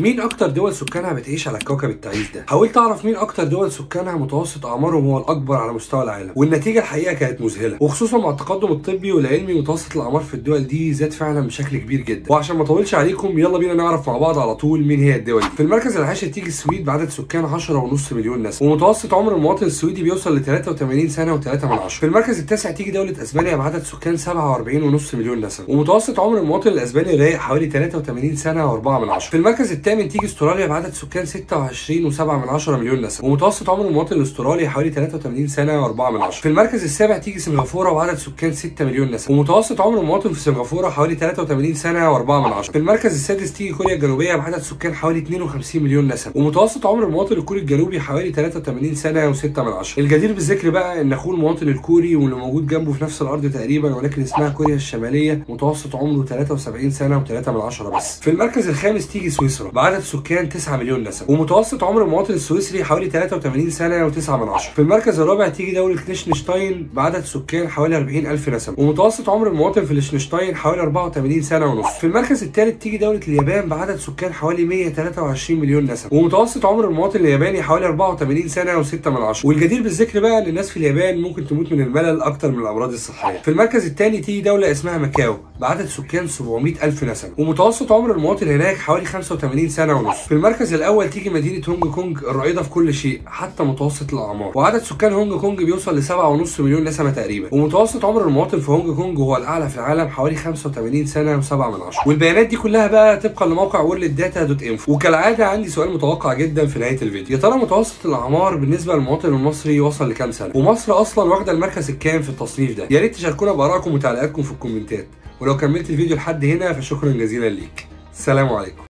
مين اكتر دول سكانها بتعيش على الكوكب التعيس ده؟ حاولت اعرف مين اكتر دول سكانها متوسط اعمارهم هو الاكبر على مستوى العالم، والنتيجه الحقيقه كانت مذهله، وخصوصا مع التقدم الطبي والعلمي متوسط الاعمار في الدول دي زاد فعلا بشكل كبير جدا. وعشان ما اطولش عليكم يلا بينا نعرف مع بعض على طول مين هي الدول دي. في المركز العاشر تيجي السويد بعدد سكان 10.5 مليون نسمه، ومتوسط عمر المواطن السويدي بيوصل ل 83 سنه و3 في المركز التاسع تيجي دوله اسبانيا بعدد سكان 47.5 مليون نسمه، ومتوسط عمر المواطن الاسباني رايق حوالي 83 سنه و4 في المركز الثامن تيجي استراليا بعدد سكان 26.7 مليون نسمه، ومتوسط عمر المواطن الاسترالي حوالي 83 سنه و4 في المركز السابع تيجي سنغافوره وعدد سكان 6 مليون نسمه، ومتوسط عمر المواطن في سنغافوره حوالي 83 سنه و4 في المركز السادس تيجي كوريا الجنوبيه بعدد سكان حوالي 52 مليون نسمه، ومتوسط عمر المواطن الكوري الجنوبي حوالي 83 سنه و6 الجدير بالذكر بقى ان اخوه المواطن الكوري واللي موجود جنبه في نفس الارض تقريبا ولكن اسمها كوريا الشماليه متوسط عمره 73 سنه و3 بس. في المركز الخامس تيجي سويسرا بعدد سكان 9 مليون نسمه، ومتوسط عمر المواطن السويسري حوالي 83 سنه و9 في المركز الرابع تيجي دوله ليشنشتاين بعدد سكان حوالي 40,000 نسمه، ومتوسط عمر المواطن في ليشنشتاين حوالي 84 سنه ونص. في المركز الثالث تيجي دوله اليابان بعدد سكان حوالي 123 مليون نسمه، ومتوسط عمر المواطن الياباني حوالي 84 سنه و6 والجدير بالذكر بقى ان الناس في اليابان ممكن تموت من الملل اكتر من الامراض الصحيه. في المركز الثاني تيجي دوله اسمها ماكاو بعدد سكان 700,000 نسمه، ومتوسط عمر المواطن هناك حوالي 85 سنه ونص. في المركز الاول تيجي مدينه هونج كونج الرائده في كل شيء حتى متوسط الاعمار، وعدد سكان هونج كونج بيوصل ل 7.5 مليون نسمه تقريبا، ومتوسط عمر المواطن في هونج كونج هو الاعلى في العالم حوالي 85 سنه و7 والبيانات دي كلها بقى طبقا لموقع worlddata.info. وكالعاده عندي سؤال متوقع جدا في نهايه الفيديو، يا ترى متوسط الاعمار بالنسبه للمواطن المصري وصل لكام سنه؟ ومصر اصلا واخده المركز الكام في التصنيف ده؟ يا ريت تشاركونا بارائكم وتعليقاتكم في الكومنتات، ولو كملت الفيديو لحد هنا فشكرا جزيلا ليك. السلام عليكم.